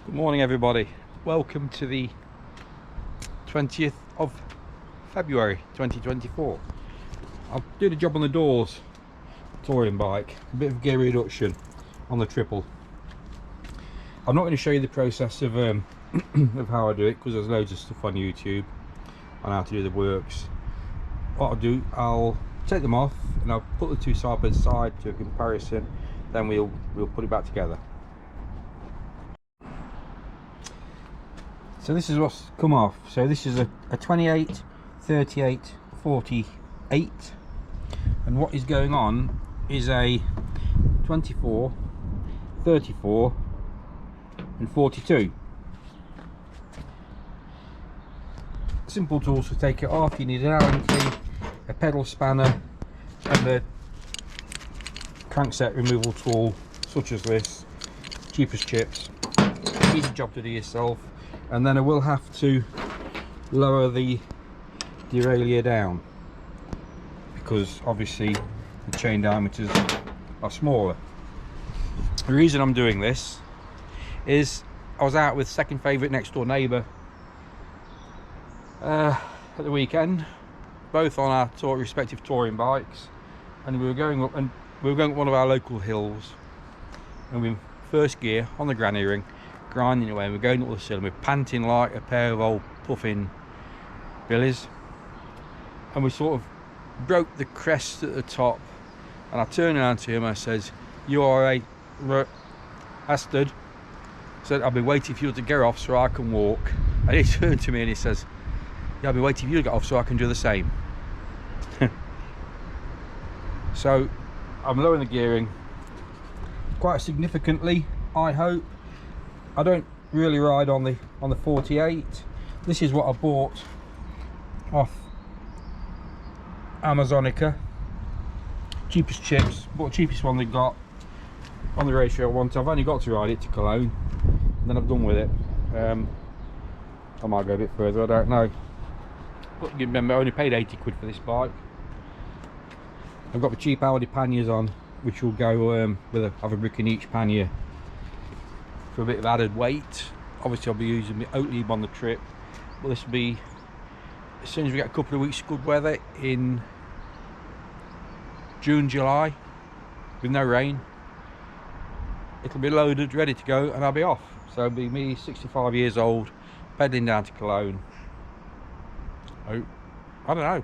Good morning everybody, welcome to the 20th of February 2024. I've did a job on the Dawes touring bike, a bit of gear reduction on the triple. I'm not going to show you the process of of how I do it, because there's loads of stuff on YouTube on how to do the works. What I'll do, I'll take them off and I'll put the two side by side to a comparison, then we'll put it back together. So this is what's come off. So this is a 28, 38, 48, and what is going on is a 24, 34 and 42. Simple tools to take it off. You need an Allen key, a pedal spanner and a crankset removal tool such as this, cheap as chips. Easy job to do yourself. And then I will have to lower the derailleur down, because obviously the chain diameters are smaller. The reason I'm doing this is I was out with second favourite next door neighbour at the weekend, both on our respective touring bikes, and we were going up one of our local hills, and we were first gear on the granny ring, grinding away, and we're going up the hill and we're panting like a pair of old puffing billies, and we sort of broke the crest at the top, and I turned around to him and I says, "You are a bastard." I said, "I've been waiting for you to get off so I can walk." And he turned to me and he says, "Yeah, I've been waiting for you to get off so I can do the same." So I'm lowering the gearing quite significantly, I hope. I don't really ride on the 48. This is what I bought off Amazonica, cheapest chips, bought the cheapest one they got on the ratio I want. I've only got to ride it to Cologne and then I'm done with it. I might go a bit further, I don't know, but you remember I only paid 80 quid for this bike. I've got the cheap Audi panniers on, which will go with have a brick in each pannier for a bit of added weight. Obviously I'll be using my Oatley on the trip, but this will be as soon as we get a couple of weeks good weather in June, July, with no rain. It'll be loaded, ready to go, and I'll be off. So it'll be me, 65 years old, pedalling down to Cologne. I don't know,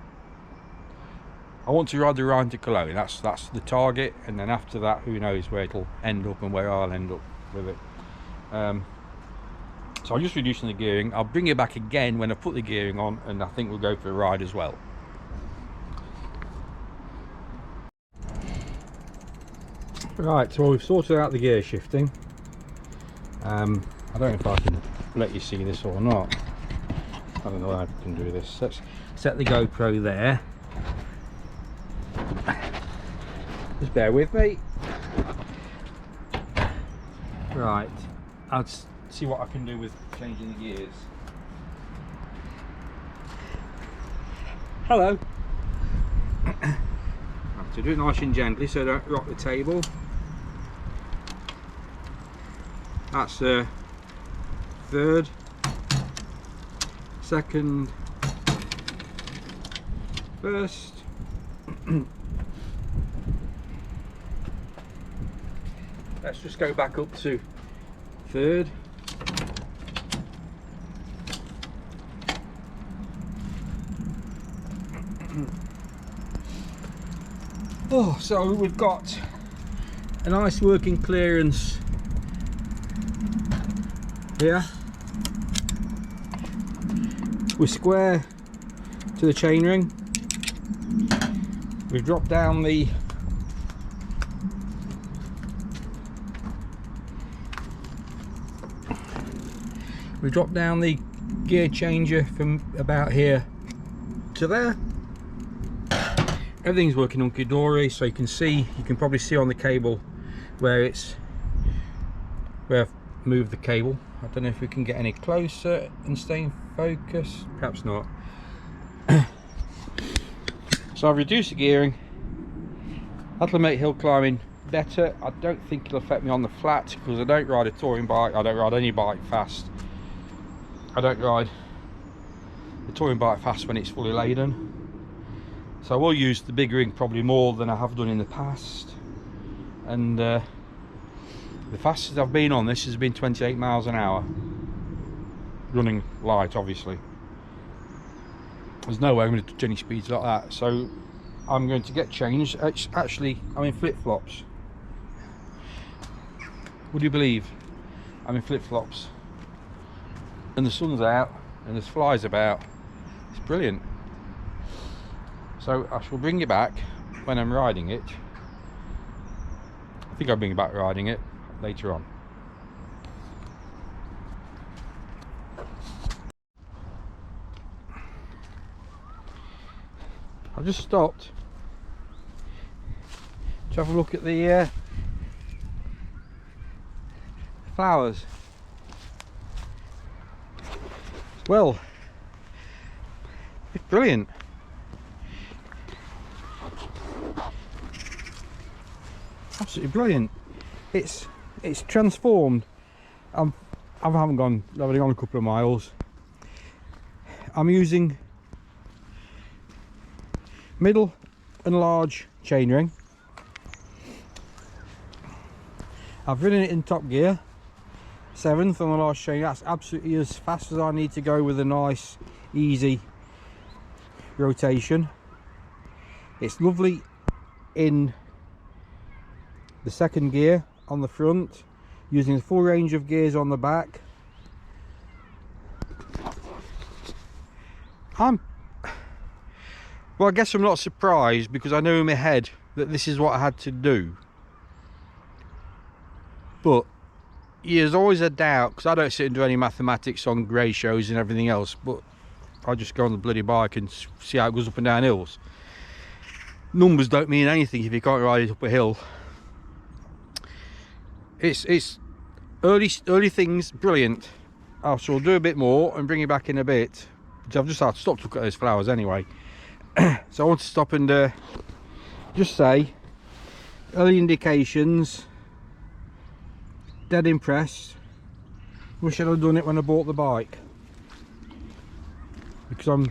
I want to ride the Rhine to Cologne. That's the target, and then after that who knows where it'll end up and where I'll end up with it. So I'm just reducing the gearing. I'll bring it back again when I put the gearing on, and I think we'll go for a ride as well. Right, so we've sorted out the gear shifting. I don't know if I can let you see this or not. I don't know how I can do this. Let's set the GoPro there. Just bear with me. Right, I'll see what I can do with changing the gears. Hello. Right, so do it nice and gently so don't rock the table. That's third, second, first. Let's just go back up to third. Oh, so we've got a nice working clearance here. We're square to the chainring. We've dropped down the gear changer from about here to there. Everything's working hunky-dory, so you can probably see on the cable where I've moved the cable. I don't know if we can get any closer and stay in focus, perhaps not. So I've reduced the gearing. That'll make hill climbing better. I don't think it'll affect me on the flat because I don't ride a touring bike. I don't ride any bike fast. I don't ride the touring bike fast when it's fully laden. So I will use the big rig probably more than I have done in the past. And the fastest I've been on this has been 28 miles an hour. Running light, obviously. There's no way I'm going to touch any speeds like that. So I'm going to get changed. Actually, I'm in flip-flops. Would you believe I'm in flip-flops? And the sun's out and there's flies about. It's brilliant. So I shall bring you back when I'm riding it. I think I'll bring you back riding it later on. I've just stopped to have a look at the flowers. Well, it's brilliant. Absolutely brilliant. It's transformed. I haven't gone. I've only gone a couple of miles. I'm using middle and large chainring. I've ridden it in top gear, 7th on the last chain. That's absolutely as fast as I need to go with a nice easy rotation. It's lovely in the 2nd gear on the front, using the full range of gears on the back. Well, I guess I'm not surprised because I know in my head that this is what I had to do. But there's always a doubt, because I don't sit and do any mathematics on ratios and everything else, but I just go on the bloody bike and see how it goes up and down hills. Numbers don't mean anything if you can't ride it up a hill. It's early things, brilliant. I shall do a bit more and bring it back in a bit. I've just had to stop to look at those flowers anyway. So I want to stop and just say, early indications, dead impressed. Wish I'd have done it when I bought the bike, because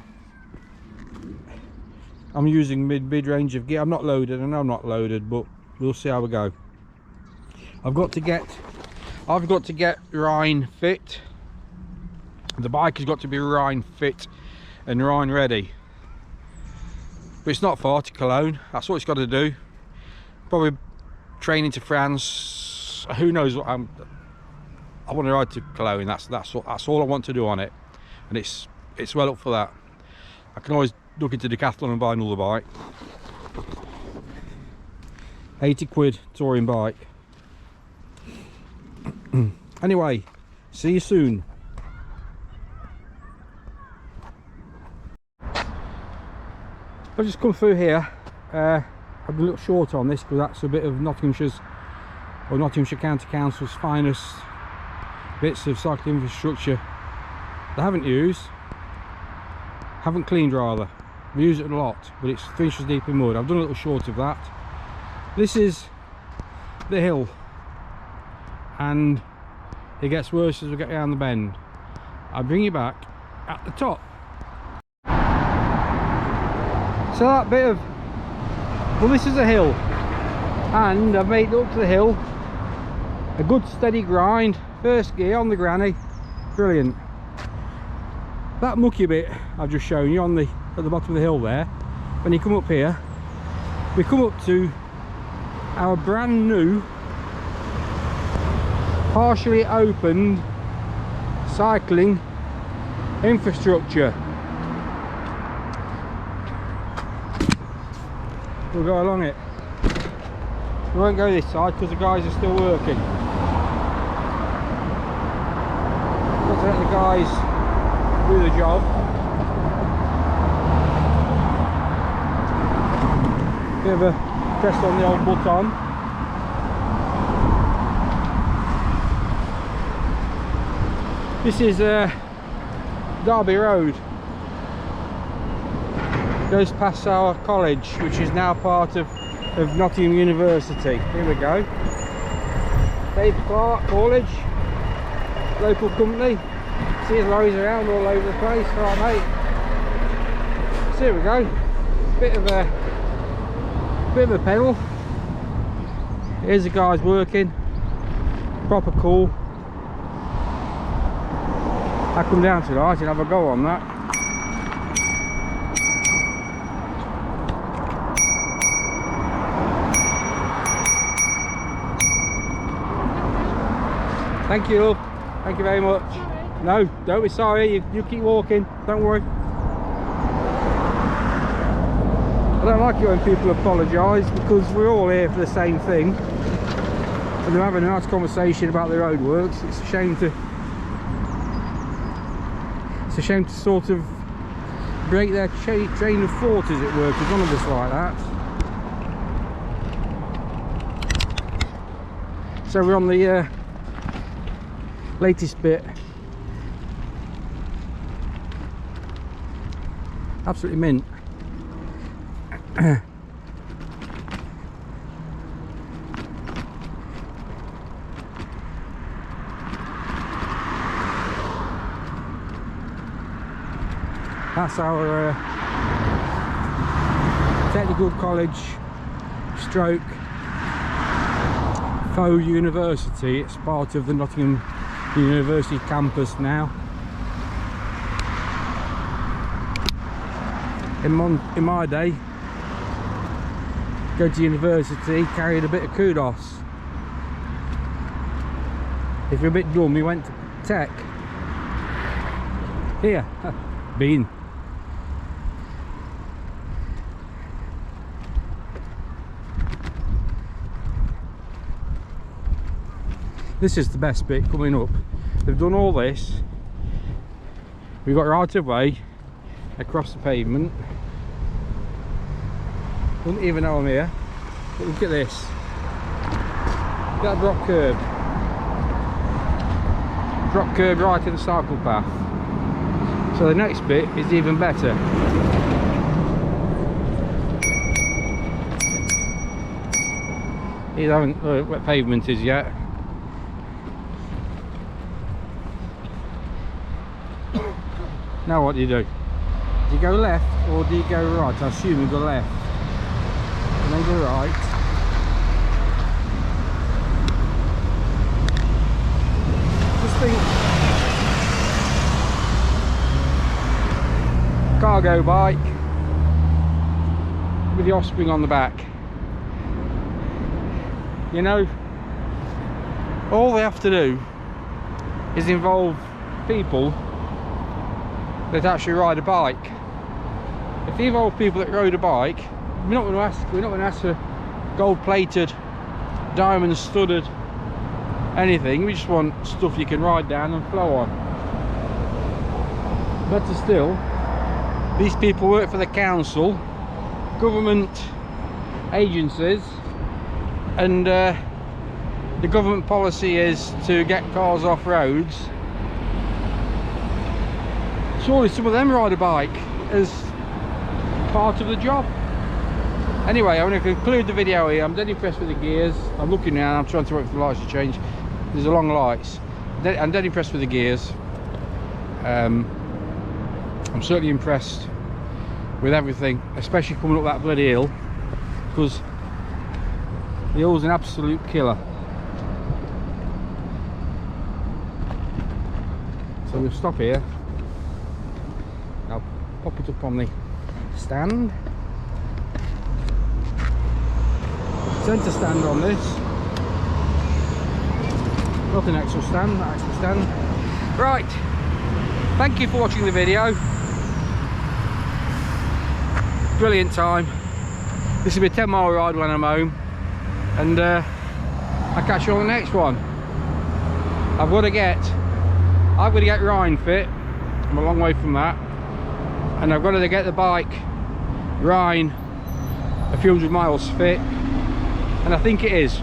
I'm using mid range of gear. I'm not loaded, and I'm not loaded, but we'll see how we go. I've got to get Rhine fit. The bike has got to be Rhine fit and Rhine ready. But it's not far to Cologne. That's what it's got to do. Probably training to France. Who knows what I want to ride to Cologne. That's all I want to do on it, and it's well up for that. I can always look into Decathlon and buy another bike. 80 quid touring bike. Anyway, see you soon. I've just come through here. I've been a little short on this because that's a bit of Nottinghamshire County Council's finest bits of cycling infrastructure they haven't used, haven't cleaned rather. We use it a lot, but it's 3 inches deep in mud. I've done a little short of that. This is the hill, and it gets worse as we get around the bend. I'll bring you back at the top. So that bit of, well, this is a hill, and I've made it up to the hill. A good steady grind, 1st gear on the granny, brilliant. That mucky bit I've just shown you at the bottom of the hill there, when you come up here, we come up to our brand new, partially opened cycling infrastructure. We'll go along it. We won't go this side because the guys are still working. Got to let the guys do the job. Bit of a press on the old button. This is Derby Road. Goes past our college, which is now part of of Nottingham University. Here we go. Dave Clark College, local company. See his lorries around all over the place. Right, mate. So here we go. Bit of a pedal. Here's the guys working. Proper cool. I come down tonight and have a go on that. Thank you, love. Thank you very much. Sorry. No, don't be sorry. You keep walking. Don't worry. I don't like it when people apologise, because we're all here for the same thing. And they're having a nice conversation about the roadworks. It's a shame to sort of break their train of thought, as it were, because none of us like that. So we're on the latest bit. Absolutely mint. That's our technical college stroke faux university. It's part of the Nottingham University campus now. In my day, go to university carried a bit of kudos. If you're a bit dumb, you went to tech. Here, bean. This is the best bit coming up. They've done all this. We've got right of way across the pavement. Wouldn't even know I'm here. But look at this. Look at that drop curb. Drop curb right in the cycle path. So the next bit is even better. You haven't looked where pavement is yet. Now what do you do? Do you go left or do you go right? I assume you go left and then go right. Just think, cargo bike with the offspring on the back. You know, all they have to do is involve people that actually ride a bike. If they involve people that rode a bike, we're not going to ask for gold-plated, diamond-studded anything. We just want stuff you can ride down and flow on. Better still, these people work for the council, government agencies, and the government policy is to get cars off roads. Surely some of them ride a bike as part of the job. Anyway, I'm going to conclude the video here. I'm dead impressed with the gears. I'm looking now, I'm trying to wait for the lights to change. There's a long lights. I'm dead impressed with the gears. I'm certainly impressed with everything, especially coming up that bloody hill, because the hill's an absolute killer. So we'll stop here. I'll pop it up on the stand. Centre stand on this. Not an actual stand, actual stand. Right. Thank you for watching the video. Brilliant time. This will be a 10-mile ride when I'm home. And I'll catch you on the next one. I've got to get Rhine fit. I'm a long way from that. And I've got to get the bike Rhine a few hundred miles fit. And I think it is.